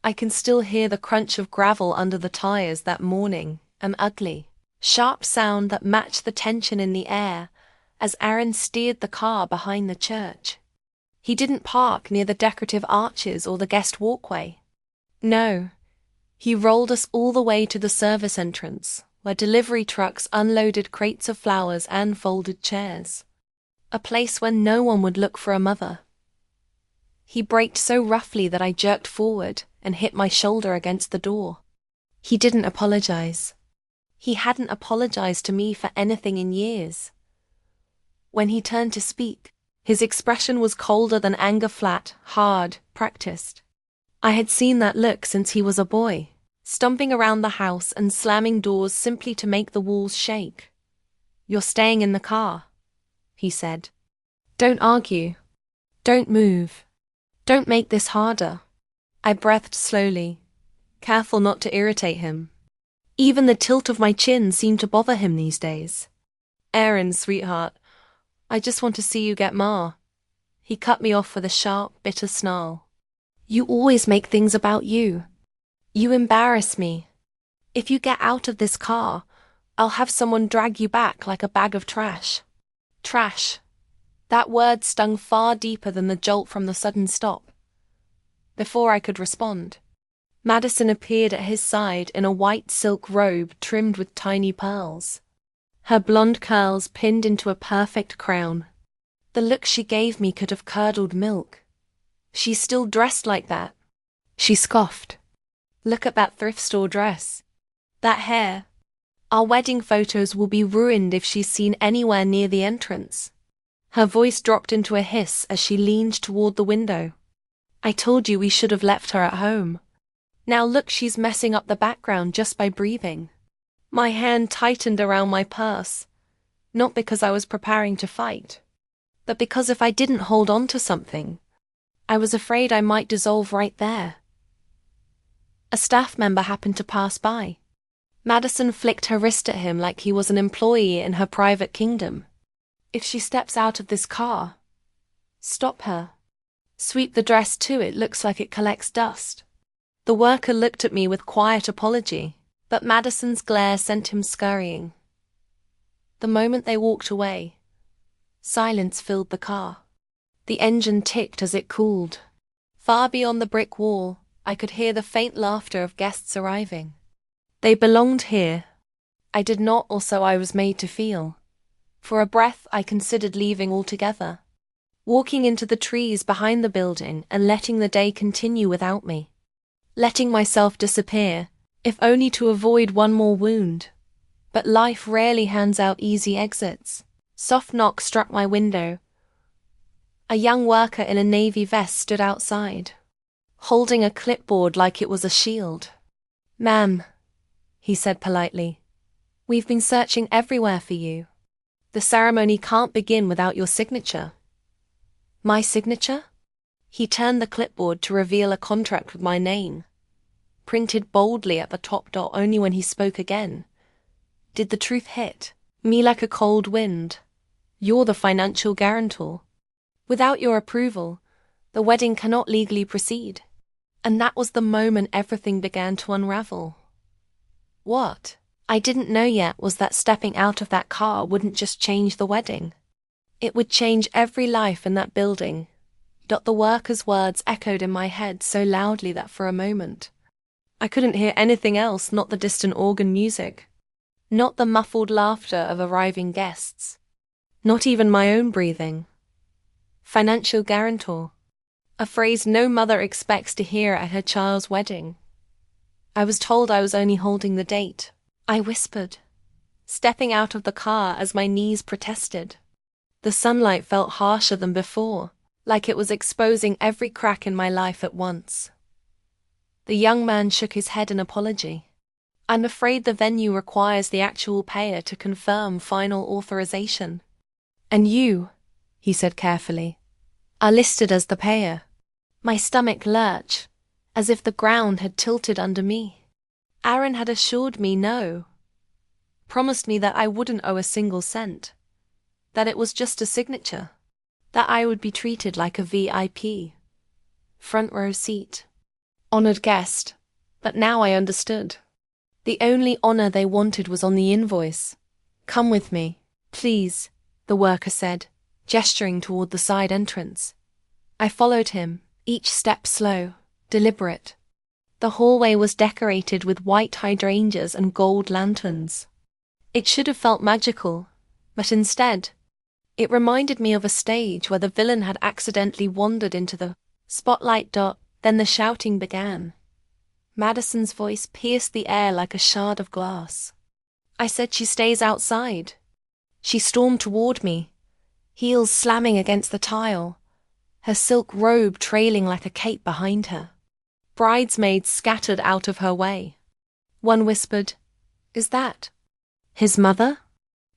I can still hear the crunch of gravel under the tires that morning, an ugly, sharp sound that matched the tension in the air as Aaron steered the car behind the church. He didn't park near the decorative arches or the guest walkway. No, he rolled us all the way to the service entrance, where delivery trucks unloaded crates of flowers and folded chairs. A place where no one would look for a mother. He braked so roughly that I jerked forward and hit my shoulder against the door. He didn't apologize. He hadn't apologized to me for anything in years. When he turned to speak, his expression was colder than anger, flat, hard, practiced. I had seen that look since he was a boy, stomping around the house and slamming doors simply to make the walls shake. "You're staying in the car," he said. "Don't argue. Don't move. Don't make this harder." I breathed slowly, careful not to irritate him. Even the tilt of my chin seemed to bother him these days. "Aaron, sweetheart, I just want to see you get Ma." He cut me off with a sharp, bitter snarl. "You always make things about you. You embarrass me. If you get out of this car, I'll have someone drag you back like a bag of trash." Trash. That word stung far deeper than the jolt from the sudden stop. Before I could respond, Madison appeared at his side in a white silk robe trimmed with tiny pearls. Her blonde curls pinned into a perfect crown. The look she gave me could have curdled milk. "She's still dressed like that," she scoffed. "Look at that thrift store dress. That hair. Our wedding photos will be ruined if she's seen anywhere near the entrance." Her voice dropped into a hiss as she leaned toward the window. "I told you we should have left her at home. Now look, she's messing up the background just by breathing." My hand tightened around my purse, not because I was preparing to fight, but because if I didn't hold on to something, I was afraid I might dissolve right there. A staff member happened to pass by. Madison flicked her wrist at him like he was an employee in her private kingdom. "If she steps out of this car, stop her. Sweep the dress too, it looks like it collects dust." The worker looked at me with quiet apology, but Madison's glare sent him scurrying. The moment they walked away, silence filled the car. The engine ticked as it cooled. Far beyond the brick wall, I could hear the faint laughter of guests arriving. They belonged here. I did not, or so I was made to feel. For a breath, I considered leaving altogether, walking into the trees behind the building and letting the day continue without me. Letting myself disappear, if only to avoid one more wound. But life rarely hands out easy exits. Soft knock struck my window. A young worker in a navy vest stood outside, holding a clipboard like it was a shield. "Ma'am," he said politely, "we've been searching everywhere for you. The ceremony can't begin without your signature." "My signature?" He turned the clipboard to reveal a contract with my name, printed boldly at the top dot only when he spoke again. Did the truth hit me like a cold wind? "You're the financial guarantor. Without your approval, the wedding cannot legally proceed." And that was the moment everything began to unravel. What I didn't know yet was that stepping out of that car wouldn't just change the wedding. It would change every life in that building. The worker's words echoed in my head so loudly that for a moment, I couldn't hear anything else, not the distant organ music, not the muffled laughter of arriving guests, not even my own breathing. Financial guarantor. A phrase no mother expects to hear at her child's wedding. I was told I was only holding the date. I whispered, stepping out of the car as my knees protested. The sunlight felt harsher than before, like it was exposing every crack in my life at once. The young man shook his head in apology. "I'm afraid the venue requires the actual payer to confirm final authorization." "And you," he said carefully, "are listed as the payer." My stomach lurched, as if the ground had tilted under me. Aaron had assured me no. Promised me that I wouldn't owe a single cent. That it was just a signature. That I would be treated like a VIP. Front row seat. Honored guest. But now I understood. The only honor they wanted was on the invoice. Come with me, please, the worker said, gesturing toward the side entrance. I followed him, each step slow, deliberate. The hallway was decorated with white hydrangeas and gold lanterns. It should have felt magical, but instead, it reminded me of a stage where the villain had accidentally wandered into the spotlight. Then the shouting began. Madison's voice pierced the air like a shard of glass. I said she stays outside. She stormed toward me, heels slamming against the tile, her silk robe trailing like a cape behind her. Bridesmaids scattered out of her way. One whispered, "Is that his mother?"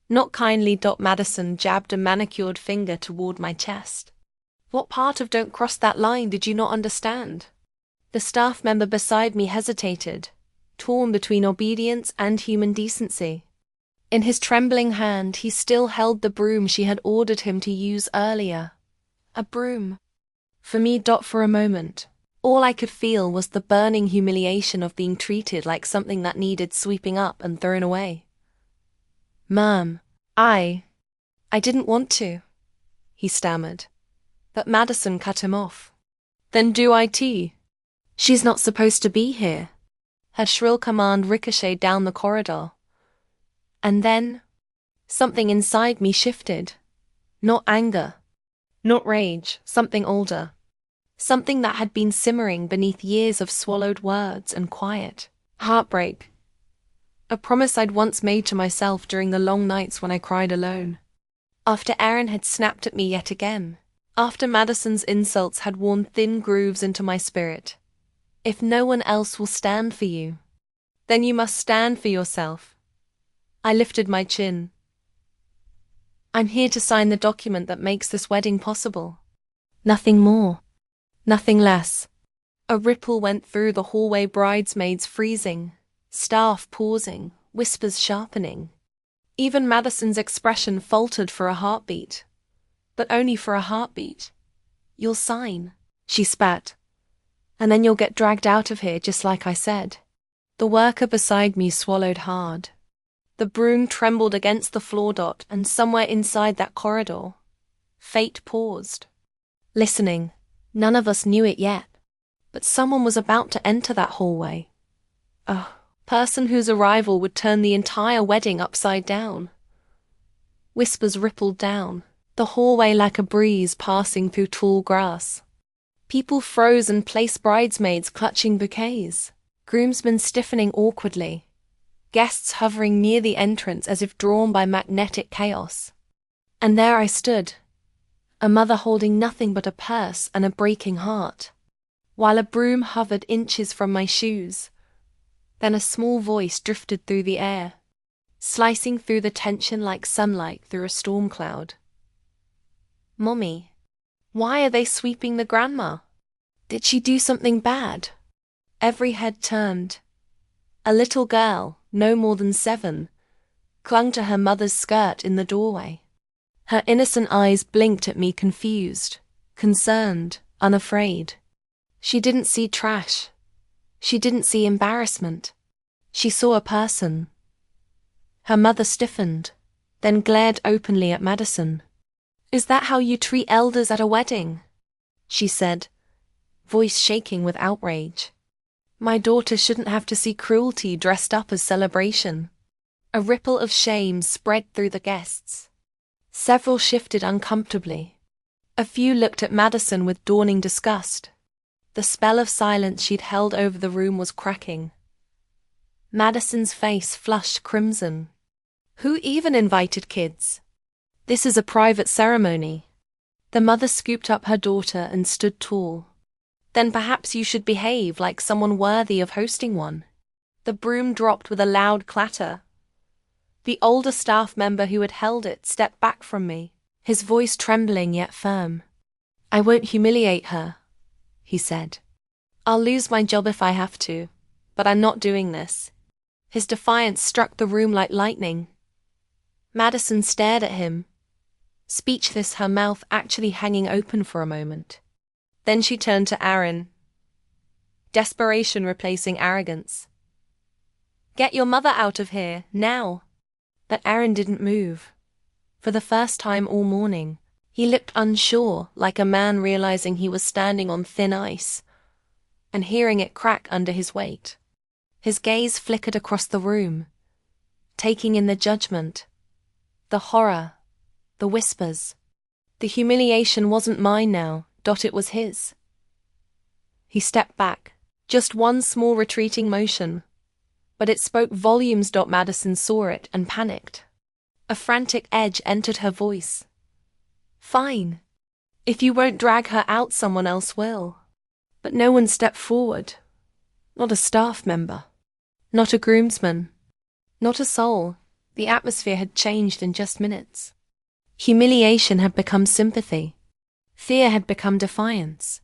Not kindly. Madison jabbed a manicured finger toward my chest. What part of "don't cross that line" did you not understand? The staff member beside me hesitated, torn between obedience and human decency. In his trembling hand, he still held the broom she had ordered him to use earlier. A broom. For me. For a moment, all I could feel was the burning humiliation of being treated like something that needed sweeping up and thrown away. "Ma'am, I didn't want to," he stammered. But Madison cut him off. "Then do it. She's not supposed to be here." Her shrill command ricocheted down the corridor. And then, something inside me shifted. Not anger, not rage, something older. Something that had been simmering beneath years of swallowed words and quiet. Heartbreak. A promise I'd once made to myself during the long nights when I cried alone. After Aaron had snapped at me yet again. After Madison's insults had worn thin grooves into my spirit. If no one else will stand for you, then you must stand for yourself. I lifted my chin. I'm here to sign the document that makes this wedding possible. Nothing more. Nothing less. A ripple went through the hallway, bridesmaids freezing, staff pausing, whispers sharpening. Even Madison's expression faltered for a heartbeat. But only for a heartbeat. "You'll sign," she spat. "And then you'll get dragged out of here just like I said." The worker beside me swallowed hard. The broom trembled against the floor. And somewhere inside that corridor, fate paused. Listening. None of us knew it yet. But someone was about to enter that hallway. A person whose arrival would turn the entire wedding upside down. Whispers rippled down the hallway like a breeze passing through tall grass. People froze and placed, bridesmaids clutching bouquets, groomsmen stiffening awkwardly, guests hovering near the entrance as if drawn by magnetic chaos. And there I stood, a mother holding nothing but a purse and a breaking heart, while a broom hovered inches from my shoes. Then a small voice drifted through the air, slicing through the tension like sunlight through a storm cloud. "Mommy, why are they sweeping the grandma? Did she do something bad?" Every head turned. A little girl, no more than 7, clung to her mother's skirt in the doorway. Her innocent eyes blinked at me, confused, concerned, unafraid. She didn't see trash. She didn't see embarrassment. She saw a person. Her mother stiffened, then glared openly at Madison. "Is that how you treat elders at a wedding?" she said, voice shaking with outrage. "My daughter shouldn't have to see cruelty dressed up as celebration." A ripple of shame spread through the guests. Several shifted uncomfortably. A few looked at Madison with dawning disgust. The spell of silence she'd held over the room was cracking. Madison's face flushed crimson. "Who even invited kids? This is a private ceremony." The mother scooped up her daughter and stood tall. "Then perhaps you should behave like someone worthy of hosting one." The broom dropped with a loud clatter. The older staff member who had held it stepped back from me, his voice trembling yet firm. "I won't humiliate her," he said. "I'll lose my job if I have to, but I'm not doing this." His defiance struck the room like lightning. Madison stared at him, speechless, her mouth actually hanging open for a moment. Then she turned to Aaron. desperation replacing arrogance. "Get your mother out of here, now!" But Aaron didn't move. For the first time all morning, he looked unsure, like a man realizing he was standing on thin ice, and hearing it crack under his weight. His gaze flickered across the room, taking in the judgment, the horror, the whispers. The humiliation wasn't mine now, it was his. He stepped back, just one small retreating motion, but it spoke volumes. Madison saw it and panicked. A frantic edge entered her voice. "Fine. If you won't drag her out, someone else will." But no one stepped forward. Not a staff member. Not a groomsman. Not a soul. The atmosphere had changed in just minutes. Humiliation had become sympathy. Fear had become defiance.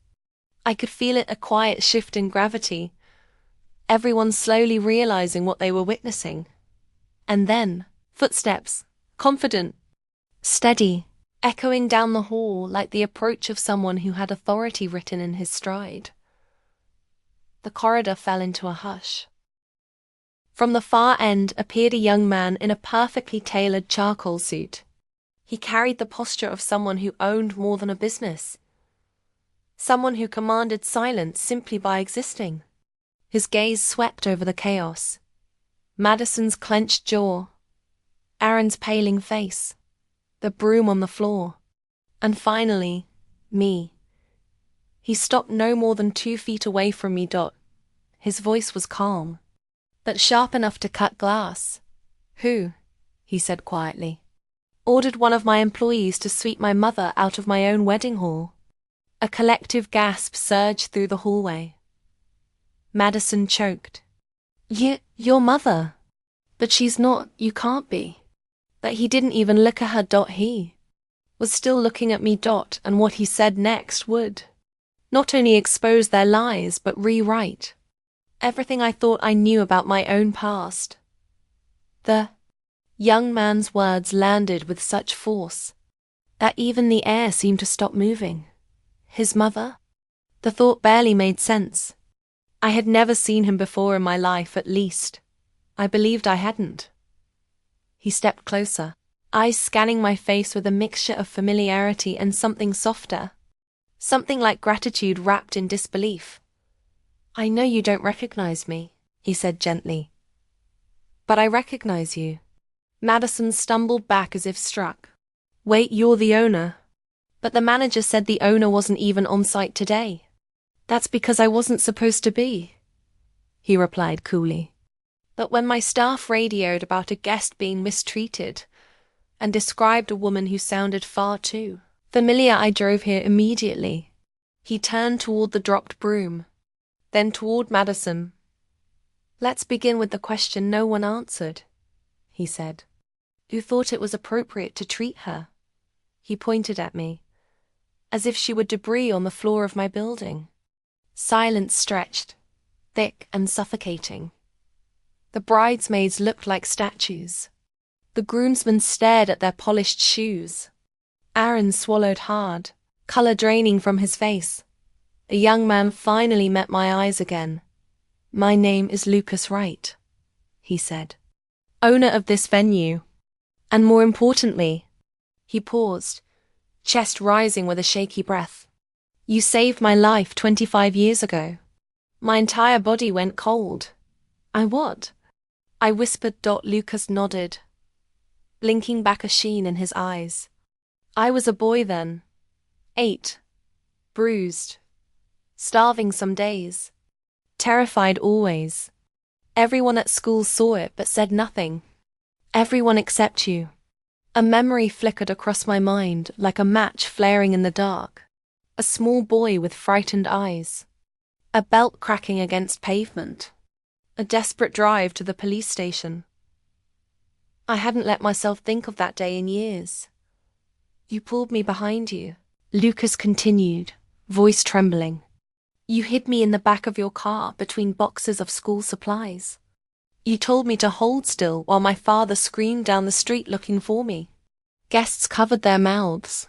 I could feel it, a quiet shift in gravity. Everyone slowly realizing what they were witnessing. And then, footsteps, confident, steady, echoing down the hall like the approach of someone who had authority written in his stride. The corridor fell into a hush. From the far end appeared a young man in a perfectly tailored charcoal suit. He carried the posture of someone who owned more than a business. Someone who commanded silence simply by existing. His gaze swept over the chaos. Madison's clenched jaw, Aaron's paling face, the broom on the floor, and finally, me. He stopped no more than 2 feet away from me. His voice was calm, but sharp enough to cut glass. "Who?" he said quietly. "Ordered one of my employees to sweep my mother out of my own wedding hall." A collective gasp surged through the hallway. Madison choked. Your mother. But she's not, you can't be." But he didn't even look at her. He was still looking at me. And what he said next would not only expose their lies, but rewrite everything I thought I knew about my own past. The young man's words landed with such force that even the air seemed to stop moving. His mother? The thought barely made sense. I had never seen him before in my life, at least. I believed I hadn't. He stepped closer, eyes scanning my face with a mixture of familiarity and something softer. Something like gratitude wrapped in disbelief. "I know you don't recognize me," he said gently. "But I recognize you." Madison stumbled back as if struck. "Wait, you're the owner?" "But the manager said the owner wasn't even on site today." "That's because I wasn't supposed to be," he replied coolly. "But when my staff radioed about a guest being mistreated and described a woman who sounded far too familiar, I drove here immediately." He turned toward the dropped broom, then toward Madison. "Let's begin with the question no one answered," he said. "Who thought it was appropriate to treat her?" He pointed at me, as if she were debris on the floor of my building. Silence stretched, thick and suffocating. The bridesmaids looked like statues. The groomsmen stared at their polished shoes. Aaron swallowed hard, color draining from his face. The young man finally met my eyes again. "My name is Lucas Wright," he said. "Owner of this venue. And more importantly," he paused, chest rising with a shaky breath, "you saved my life 25 years ago." My entire body went cold. "I what?" I whispered. Lucas nodded, blinking back a sheen in his eyes. "I was a boy then. 8. Bruised. Starving some days. Terrified always. Everyone at school saw it but said nothing. Everyone except you." A memory flickered across my mind like a match flaring in the dark. A small boy with frightened eyes. A belt cracking against pavement. A desperate drive to the police station. I hadn't let myself think of that day in years. "You pulled me behind you," Lucas continued, voice trembling. "You hid me in the back of your car between boxes of school supplies. You told me to hold still while my father screamed down the street looking for me." Guests covered their mouths.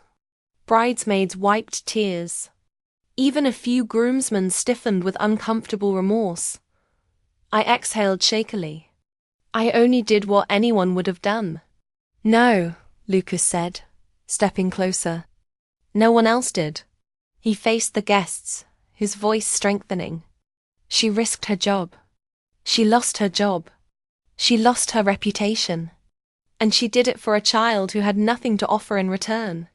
Bridesmaids wiped tears. Even a few groomsmen stiffened with uncomfortable remorse. I exhaled shakily. I only did what anyone would have done. No, Lucas said, stepping closer. No one else did. He faced the guests, his voice strengthening. She risked her job. She lost her job. She lost her reputation. And she did it for a child who had nothing to offer in return.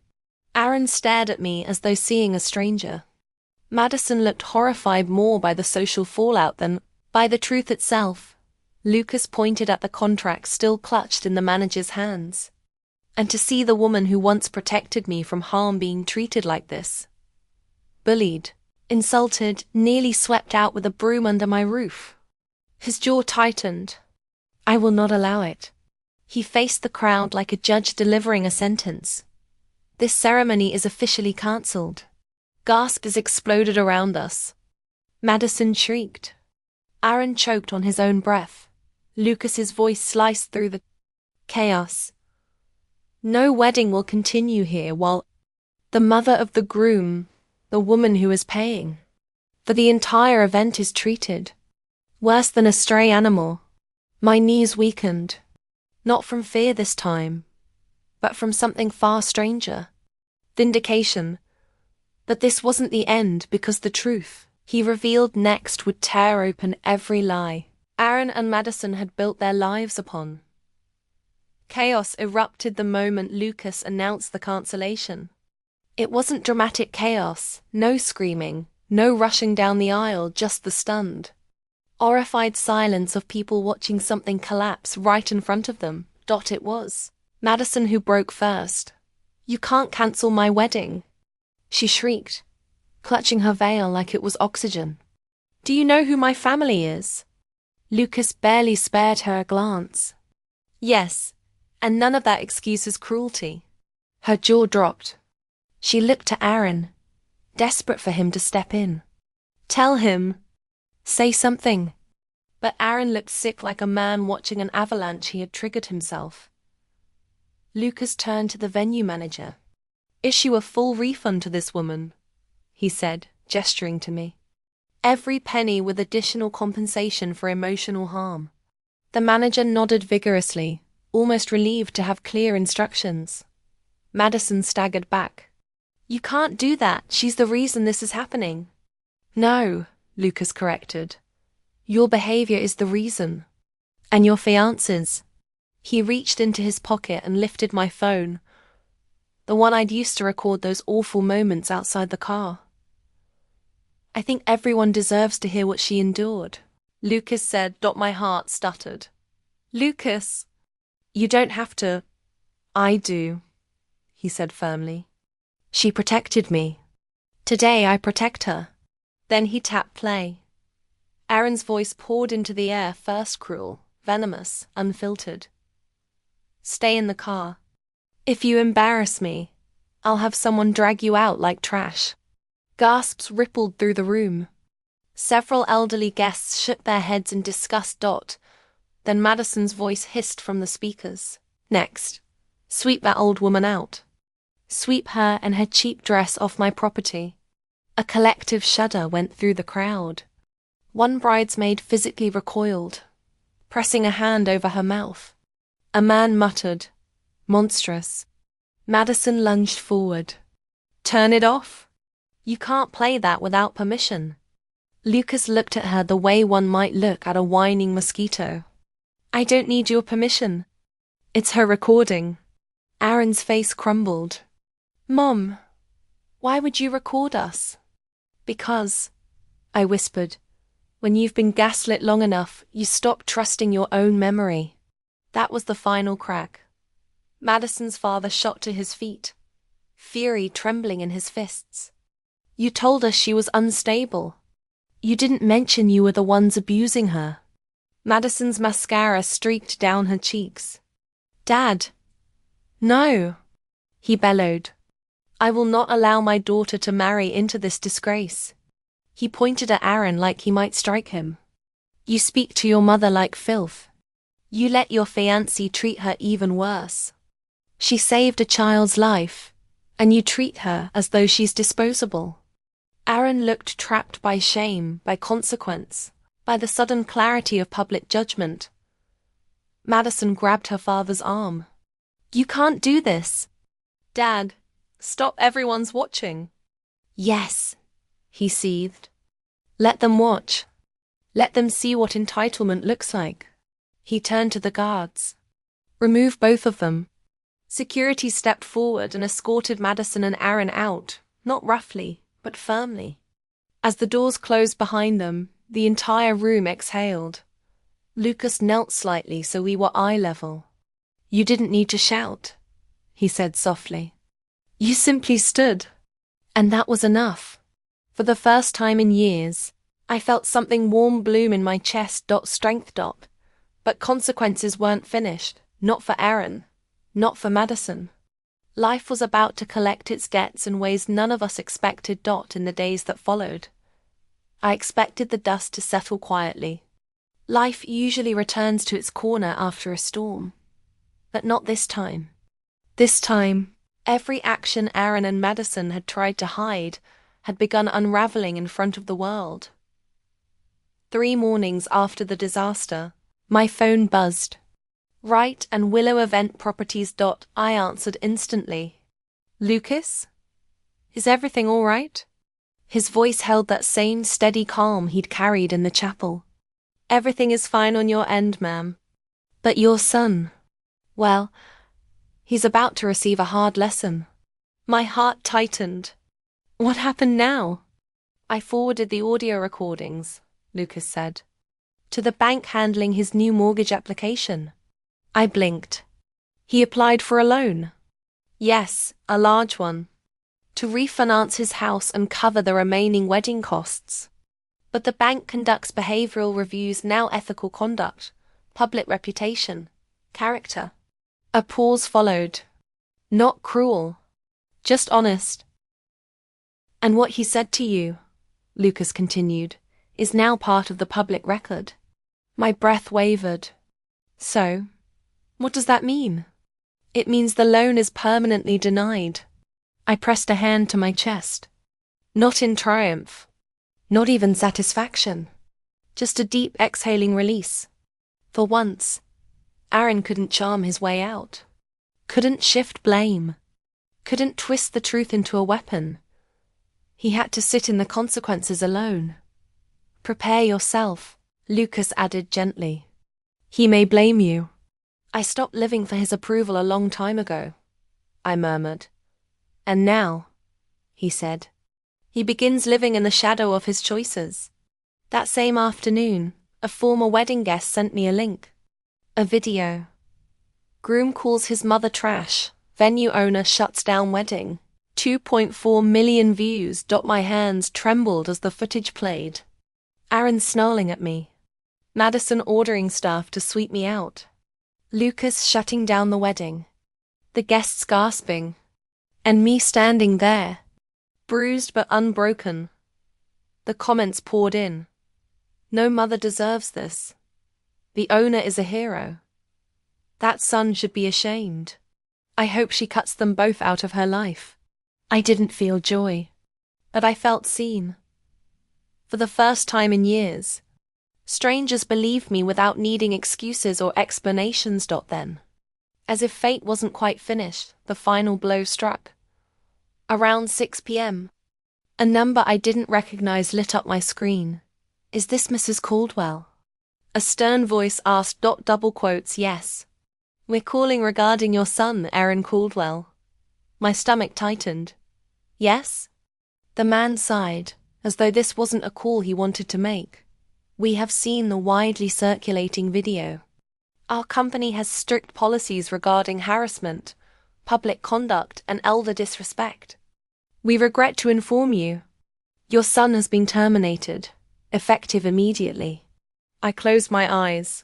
Aaron stared at me as though seeing a stranger. Madison looked horrified more by the social fallout than by the truth itself. Lucas pointed at the contract still clutched in the manager's hands. And to see the woman who once protected me from harm being treated like this. Bullied, insulted, nearly swept out with a broom under my roof. His jaw tightened. I will not allow it. He faced the crowd like a judge delivering a sentence. This ceremony is officially cancelled. Gasps exploded around us. Madison shrieked. Aaron choked on his own breath. Lucas's voice sliced through the chaos. No wedding will continue here while the mother of the groom, the woman who is paying for the entire event, is treated worse than a stray animal. My knees weakened, not from fear this time, but from something far stranger. Vindication. But this wasn't the end, because the truth he revealed next would tear open every lie Aaron and Madison had built their lives upon. Chaos erupted the moment Lucas announced the cancellation. It wasn't dramatic chaos, no screaming, no rushing down the aisle, just the stunned, horrified silence of people watching something collapse right in front of them. It was Madison who broke first. You can't cancel my wedding, she shrieked, clutching her veil like it was oxygen. Do you know who my family is? Lucas barely spared her a glance. Yes, and none of that excuses cruelty. Her jaw dropped. She looked to Aaron, desperate for him to step in. Tell him. Say something. But Aaron looked sick, like a man watching an avalanche he had triggered himself. Lucas turned to the venue manager. Issue a full refund to this woman, he said, gesturing to me. Every penny, with additional compensation for emotional harm. The manager nodded vigorously, almost relieved to have clear instructions. Madison staggered back. You can't do that. She's the reason this is happening. No, Lucas corrected. Your behavior is the reason. And your fiance's. He reached into his pocket and lifted my phone, the one I'd used to record those awful moments outside the car. I think everyone deserves to hear what she endured, Lucas said. My heart stuttered. Lucas, you don't have to. I do, he said firmly. She protected me. Today I protect her. Then he tapped play. Aaron's voice poured into the air, first cruel, venomous, unfiltered. Stay in the car. If you embarrass me, I'll have someone drag you out like trash. Gasps rippled through the room. Several elderly guests shook their heads in disgust. Then Madison's voice hissed from the speakers. Next, sweep that old woman out. Sweep her and her cheap dress off my property. A collective shudder went through the crowd. One bridesmaid physically recoiled, pressing a hand over her mouth. A man muttered, monstrous. Madison lunged forward. Turn it off. You can't play that without permission. Lucas looked at her the way one might look at a whining mosquito. I don't need your permission. It's her recording. Aaron's face crumbled. Mom, why would you record us? Because, I whispered, when you've been gaslit long enough, you stop trusting your own memory. That was the final crack. Madison's father shot to his feet, fury trembling in his fists. You told us she was unstable. You didn't mention you were the ones abusing her. Madison's mascara streaked down her cheeks. Dad! No! He bellowed. I will not allow my daughter to marry into this disgrace. He pointed at Aaron like he might strike him. You speak to your mother like filth. You let your fiancée treat her even worse. She saved a child's life, and you treat her as though she's disposable. Aaron looked trapped by shame, by consequence, by the sudden clarity of public judgment. Madison grabbed her father's arm. "You can't do this." "Dad, stop, everyone's watching." "Yes," he seethed. "Let them watch. Let them see what entitlement looks like." He turned to the guards. "Remove both of them." Security stepped forward and escorted Madison and Aaron out, not roughly, but firmly. As the doors closed behind them, the entire room exhaled. Lucas knelt slightly so we were eye level. "You didn't need to shout," he said softly. "You simply stood." And that was enough. For the first time in years, I felt something warm bloom in my chest. Strength. But consequences weren't finished, not for Aaron, not for Madison. Life was about to collect its debts in ways none of us expected. In the days that followed, I expected the dust to settle quietly. Life usually returns to its corner after a storm. But not this time. This time, every action Aaron and Madison had tried to hide had begun unraveling in front of the world. 3 mornings after the disaster, my phone buzzed. Wright and Willow Event Properties. I answered instantly. "Lucas? Is everything all right?" His voice held that same steady calm he'd carried in the chapel. "Everything is fine on your end, ma'am. But your son, well, he's about to receive a hard lesson." My heart tightened. "What happened now?" "I forwarded the audio recordings," Lucas said, "to the bank handling his new mortgage application." I blinked. "He applied for a loan?" "Yes, a large one. To refinance his house and cover the remaining wedding costs. But the bank conducts behavioral reviews now: ethical conduct, public reputation, character." A pause followed. "Not cruel, just honest." "And what he said to you," Lucas continued, "is now part of the public record." My breath wavered. "So, what does that mean?" "It means the loan is permanently denied." I pressed a hand to my chest. Not in triumph, not even satisfaction, just a deep exhaling release. For once, Aaron couldn't charm his way out, couldn't shift blame, couldn't twist the truth into a weapon. He had to sit in the consequences alone. "Prepare yourself," Lucas added gently. "He may blame you." "I stopped living for his approval a long time ago," I murmured. "And now," he said, "he begins living in the shadow of his choices." That same afternoon, a former wedding guest sent me a link. A video. Groom calls his mother trash. Venue owner shuts down wedding. 2.4 million views. My hands trembled as the footage played. Aaron snarling at me. Madison ordering staff to sweep me out. Lucas shutting down the wedding. The guests gasping. And me standing there, bruised but unbroken. The comments poured in. "No mother deserves this. The owner is a hero. That son should be ashamed. I hope she cuts them both out of her life." I didn't feel joy, but I felt seen. For the first time in years, strangers believed me without needing excuses or explanations. Then, as if fate wasn't quite finished, the final blow struck. Around 6 p.m., a number I didn't recognize lit up my screen. "Is this Mrs. Caldwell?" A stern voice asked. Double quotes, "Yes. We're calling regarding your son, Aaron Caldwell." My stomach tightened. "Yes?" The man sighed, as though this wasn't a call he wanted to make. "We have seen the widely circulating video. Our company has strict policies regarding harassment, public conduct, and elder disrespect. We regret to inform you, your son has been terminated, effective immediately." I closed my eyes.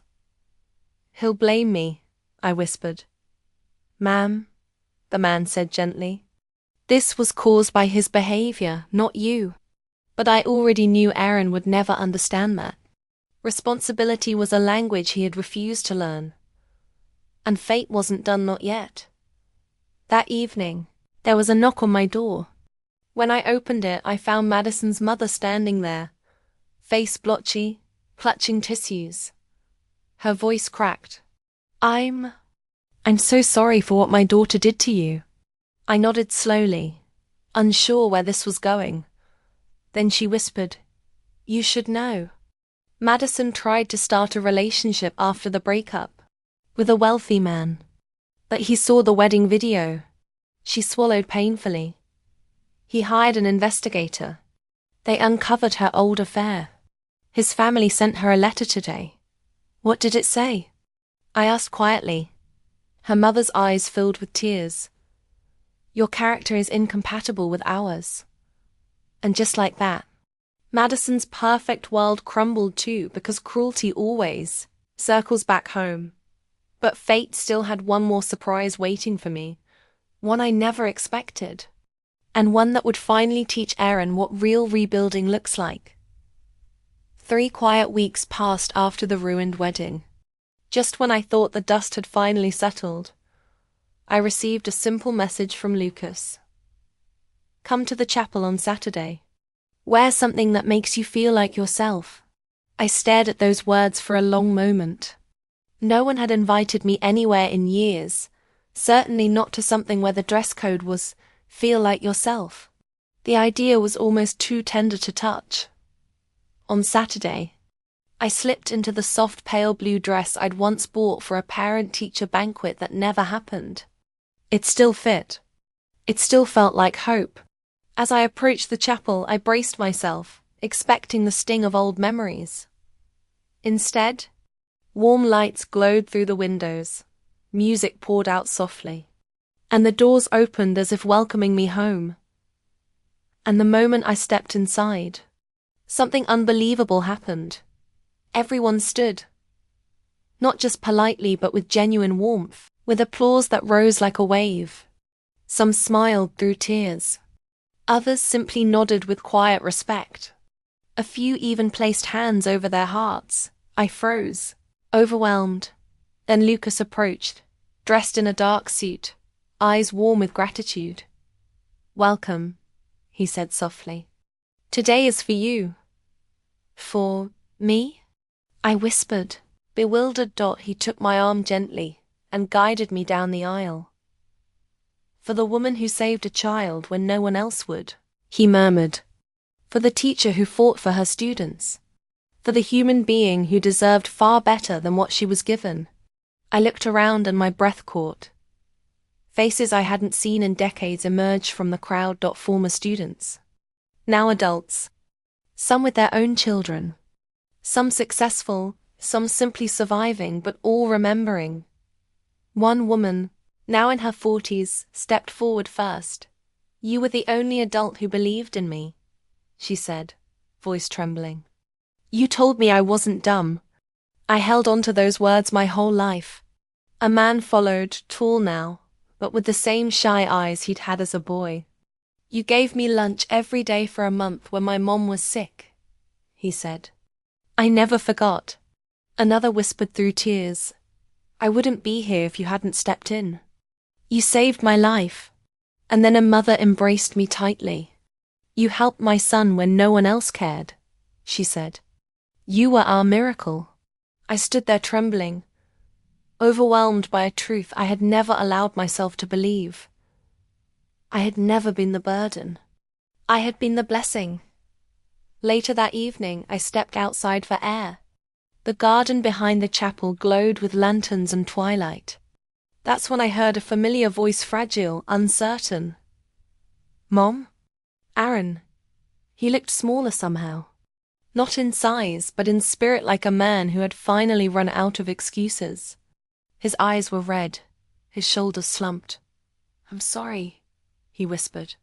"He'll blame me," I whispered. "Ma'am," the man said gently, "this was caused by his behavior, not you." But I already knew Aaron would never understand that. Responsibility was a language he had refused to learn. And fate wasn't done, not yet. That evening, there was a knock on my door. When I opened it, I found Madison's mother standing there, face blotchy, clutching tissues. Her voice cracked. I'm so sorry for what my daughter did to you. I nodded slowly, unsure where this was going. Then she whispered, You should know. Madison tried to start a relationship after the breakup, with a wealthy man. But he saw the wedding video. She swallowed painfully. He hired an investigator. They uncovered her old affair. His family sent her a letter today. What did it say? I asked quietly. Her mother's eyes filled with tears. Your character is incompatible with ours. And just like that, Madison's perfect world crumbled too, because cruelty always circles back home. But fate still had one more surprise waiting for me, one I never expected, and one that would finally teach Aaron what real rebuilding looks like. 3 quiet weeks passed after the ruined wedding. Just when I thought the dust had finally settled, I received a simple message from Lucas. Come to the chapel on Saturday. Wear something that makes you feel like yourself. I stared at those words for a long moment. No one had invited me anywhere in years, certainly not to something where the dress code was, feel like yourself. The idea was almost too tender to touch. On Saturday, I slipped into the soft pale blue dress I'd once bought for a parent-teacher banquet that never happened. It still fit. It still felt like hope. As I approached the chapel, I braced myself, expecting the sting of old memories. Instead, warm lights glowed through the windows, music poured out softly, and the doors opened as if welcoming me home. And the moment I stepped inside, something unbelievable happened. Everyone stood. Not just politely, but with genuine warmth, with applause that rose like a wave. Some smiled through tears. Others simply nodded with quiet respect. A few even placed hands over their hearts. I froze, overwhelmed. Then Lucas approached, dressed in a dark suit, eyes warm with gratitude. Welcome, he said softly. Today is for you. For me? I whispered, bewildered. He took my arm gently and guided me down the aisle. For the woman who saved a child when no one else would, he murmured. For the teacher who fought for her students. For the human being who deserved far better than what she was given. I looked around and my breath caught. Faces I hadn't seen in decades emerged from the crowd. Former students. Now adults. Some with their own children. Some successful, some simply surviving, but all remembering. One woman, now in her 40s, stepped forward first. You were the only adult who believed in me, she said, voice trembling. You told me I wasn't dumb. I held on to those words my whole life. A man followed, tall now, but with the same shy eyes he'd had as a boy. You gave me lunch every day for a month when my mom was sick, he said. I never forgot. Another whispered through tears. I wouldn't be here if you hadn't stepped in. You saved my life. And then a mother embraced me tightly. You helped my son when no one else cared, she said. You were our miracle. I stood there trembling, overwhelmed by a truth I had never allowed myself to believe. I had never been the burden. I had been the blessing. Later that evening, I stepped outside for air. The garden behind the chapel glowed with lanterns and twilight. That's when I heard a familiar voice, fragile, uncertain. Mom? Aaron. He looked smaller somehow. Not in size, but in spirit, like a man who had finally run out of excuses. His eyes were red, his shoulders slumped. I'm sorry, he whispered.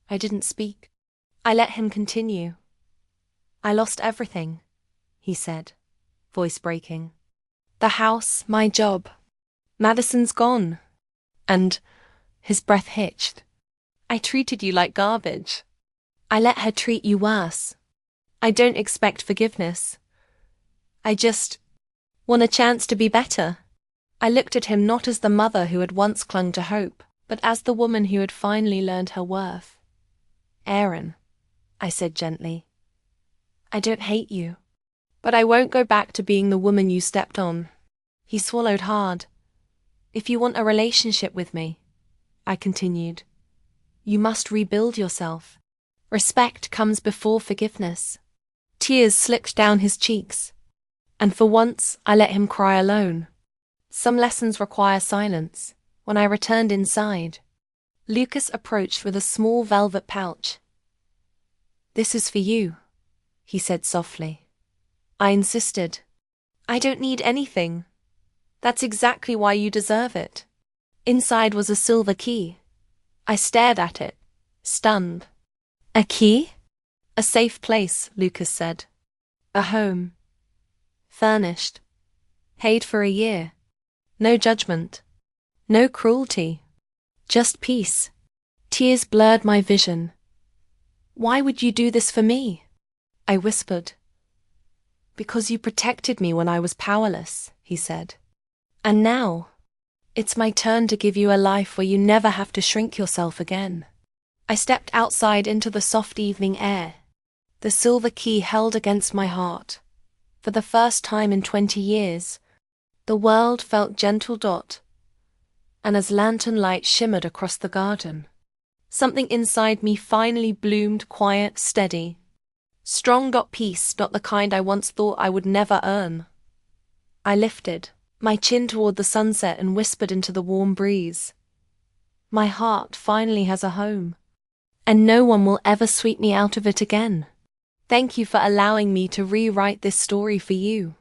I didn't speak. I let him continue. I lost everything, he said, voice breaking. The house, my job. Madison's gone. And his breath hitched. I treated you like garbage. I let her treat you worse. I don't expect forgiveness. I just want a chance to be better. I looked at him not as the mother who had once clung to hope, but as the woman who had finally learned her worth. Aaron, I said gently. I don't hate you. But I won't go back to being the woman you stepped on. He swallowed hard. If you want a relationship with me, I continued, you must rebuild yourself. Respect comes before forgiveness. Tears slipped down his cheeks, and for once I let him cry alone. Some lessons require silence. When I returned inside, Lucas approached with a small velvet pouch. This is for you, he said softly. I insisted. I don't need anything. That's exactly why you deserve it. Inside was a silver key. I stared at it, stunned. A key? A safe place, Lucas said. A home. Furnished. Paid for a year. No judgment. No cruelty. Just peace. Tears blurred my vision. Why would you do this for me? I whispered. Because you protected me when I was powerless, he said. And now, it's my turn to give you a life where you never have to shrink yourself again. I stepped outside into the soft evening air, the silver key held against my heart. For the first time in 20 years, the world felt gentle dot, and as lantern light shimmered across the garden, something inside me finally bloomed quiet, steady. Strong dot peace, not the kind I once thought I would never earn. I lifted my chin toward the sunset and whispered into the warm breeze. My heart finally has a home, and no one will ever sweep me out of it again. Thank you for allowing me to rewrite this story for you.